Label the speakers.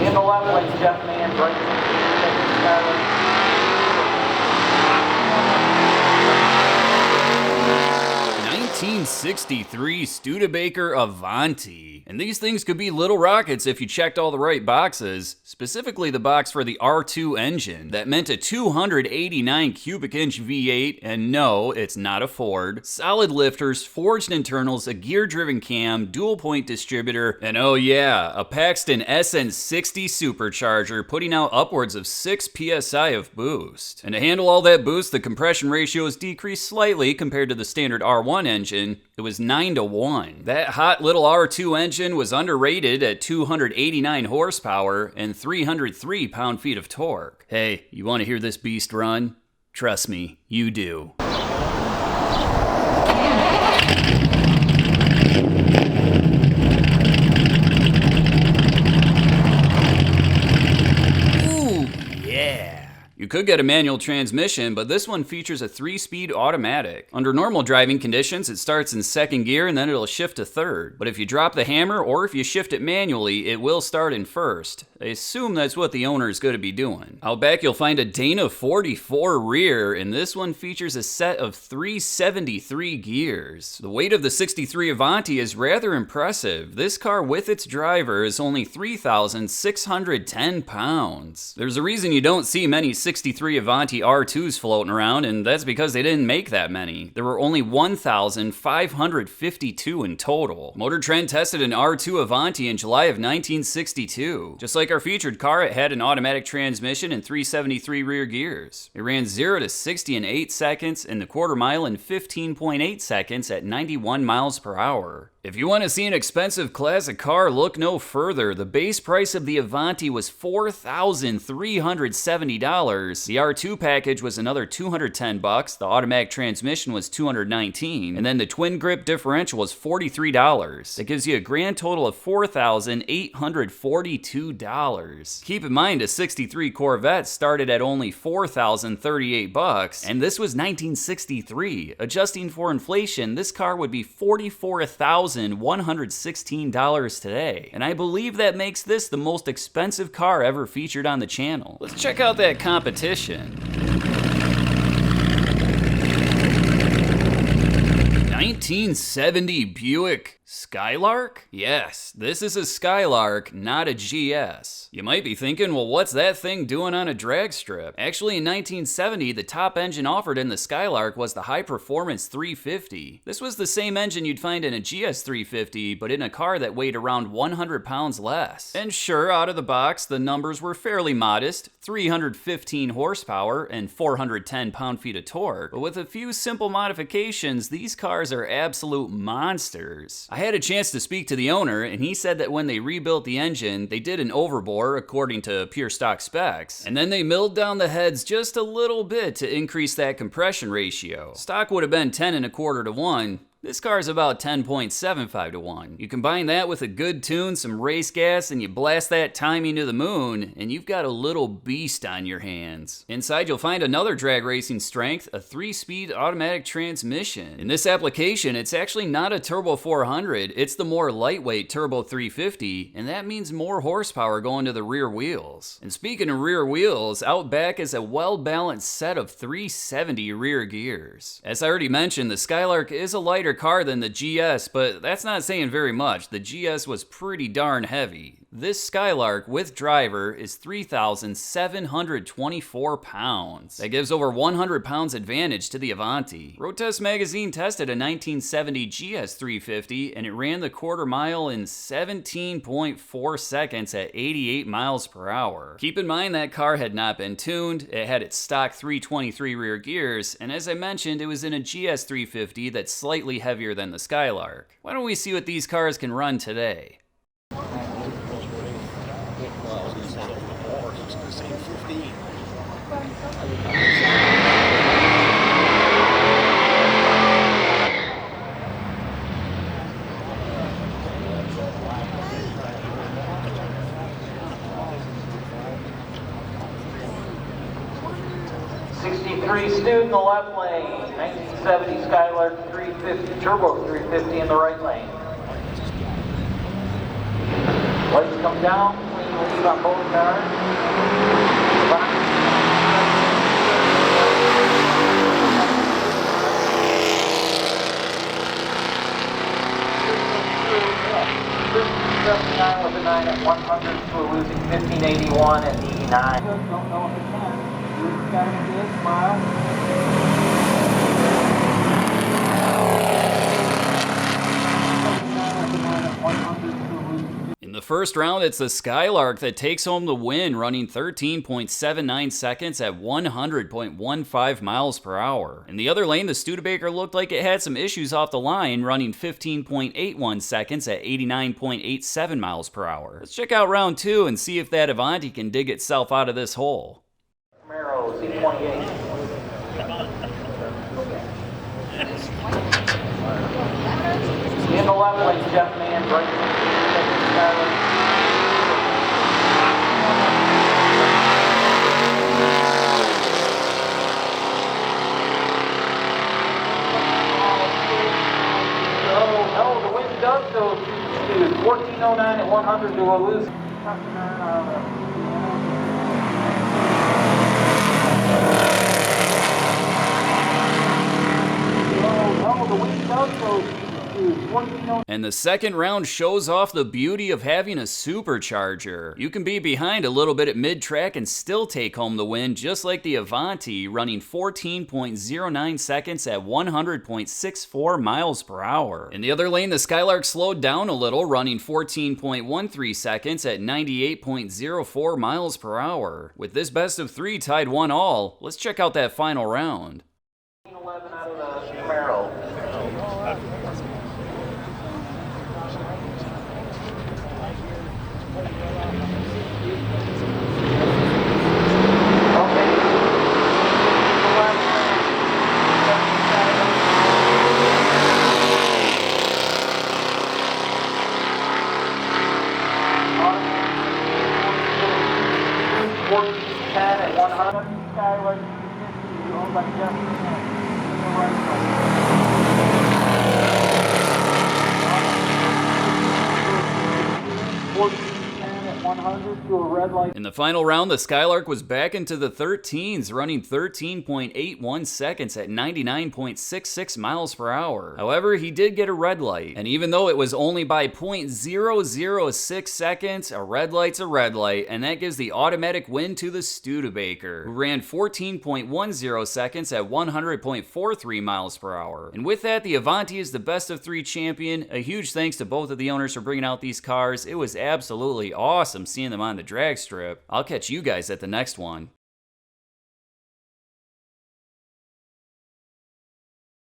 Speaker 1: In the left lane, Jeff Man, right lane,
Speaker 2: 1963 Studebaker Avanti. And these things could be little rockets if you checked all the right boxes, specifically the box for the R2 engine. That meant a 289 cubic inch V8, and no, it's not a Ford. Solid lifters, forged internals, a gear-driven cam, dual-point distributor, and oh yeah, a Paxton SN60 Supercharger putting out upwards of 6 psi of boost. And to handle all that boost, the compression ratio is decreased slightly compared to the standard R1 engine. It was 9-to-1. That hot little R2 engine was underrated at 289 horsepower and 303 pound-feet of torque. Hey, you want to hear this beast run? Trust me, you do. You could get a manual transmission, but this one features a 3-speed automatic. Under normal driving conditions, it starts in second gear and then it'll shift to third. But if you drop the hammer or if you shift it manually, it will start in first. I assume that's what the owner is going to be doing. Out back, you'll find a Dana 44 rear, and this one features a set of 373 gears. The weight of the 63 Avanti is rather impressive. This car with its driver is only 3,610 pounds. There's a reason you don't see many 63 Avanti R2s floating around, and that's because they didn't make that many. There were only 1,552 in total. Motor Trend tested an R2 Avanti in July of 1962. Just like our featured car, it had an automatic transmission and 373 rear gears. It ran 0 to 60 in 8 seconds and the quarter mile in 15.8 seconds at 91 miles per hour. If you want to see an expensive classic car, look no further. The base price of the Avanti was $4,370. The R2 package was another $210. The automatic transmission was $219, and then the twin grip differential was $43. That gives you a grand total of $4,842. Keep in mind, a 63 Corvette started at only $4,038, and this was 1963. Adjusting for inflation, this car would be $44,116 today, and I believe that makes this the most expensive car ever featured on the channel. Let's check out that competition. 1970 Buick Skylark? Yes, this is a Skylark, not a GS. You might be thinking, well, what's that thing doing on a drag strip? Actually, in 1970, the top engine offered in the Skylark was the high-performance 350. This was the same engine you'd find in a GS350, but in a car that weighed around 100 pounds less. And sure, out of the box, the numbers were fairly modest, 315 horsepower and 410 pound-feet of torque. But with a few simple modifications, these cars are absolute monsters. I had a chance to speak to the owner, and he said that when they rebuilt the engine, they did an overbore according to pure stock specs, and then they milled down the heads just a little bit to increase that compression ratio. Stock would have been 10.25 to 1. This car is about 10.75 to 1. You combine that with a good tune, some race gas, and you blast that timing to the moon, and you've got a little beast on your hands. Inside, you'll find another drag racing strength, a 3-speed automatic transmission. In this application, it's actually not a Turbo 400, it's the more lightweight Turbo 350, and that means more horsepower going to the rear wheels. And speaking of rear wheels, out back is a well-balanced set of 370 rear gears. As I already mentioned, the Skylark is a lighter car than the GS, but that's not saying very much. The GS was pretty darn heavy. This Skylark with driver is 3,724 pounds. That gives over 100 pounds advantage to the Avanti. Road Test Magazine tested a 1970 GS350 and it ran the quarter mile in 17.4 seconds at 88 miles per hour. Keep in mind that car had not been tuned, it had its stock 323 rear gears, and as I mentioned, it was in a GS350 that's slightly heavier than the Skylark. Why don't we see what these cars can run today?
Speaker 1: 63 Stu in the left lane, 1970 Skylark 350, Turbo 350 in the right lane. Lights come down, clean lead on both cars. With a 9 at 100, so we're losing 1581 and 89. Don't know if it can. We've got him a good smile.
Speaker 2: In the first round, it's the Skylark that takes home the win, running 13.79 seconds at 100.15 miles per hour. In the other lane, the Studebaker looked like it had some issues off the line, running 15.81 seconds at 89.87 miles per hour. Let's check out round 2 and see if that Avanti can dig itself out of this hole.
Speaker 1: Camaro C28. In the left lane, Jeff Man, right. No, the wind does go to 1409 at 100 to a loose. No, the wind does go to 1409.
Speaker 2: And the second round shows off the beauty of having a supercharger. You can be behind a little bit at mid-track and still take home the win, just like the Avanti, running 14.09 seconds at 100.64 miles per hour. In the other lane, the Skylark slowed down a little, running 14.13 seconds at 98.04 miles per hour. With this best of 3 tied 1-all, let's check out that final round.
Speaker 1: 11 out of the Camaro. At 100, Skylark 350, owned by Jeff Man. To a red light.
Speaker 2: In the final round, the Skylark was back into the 13s, running 13.81 seconds at 99.66 miles per hour. However, he did get a red light, and even though it was only by 0.006 seconds, a red light's a red light, and that gives the automatic win to the Studebaker, who ran 14.10 seconds at 100.43 miles per hour. And with that, the Avanti is the best of 3 champion. A huge thanks to both of the owners for bringing out these cars. It was absolutely awesome seeing them on the drag strip. I'll catch you guys at the next one.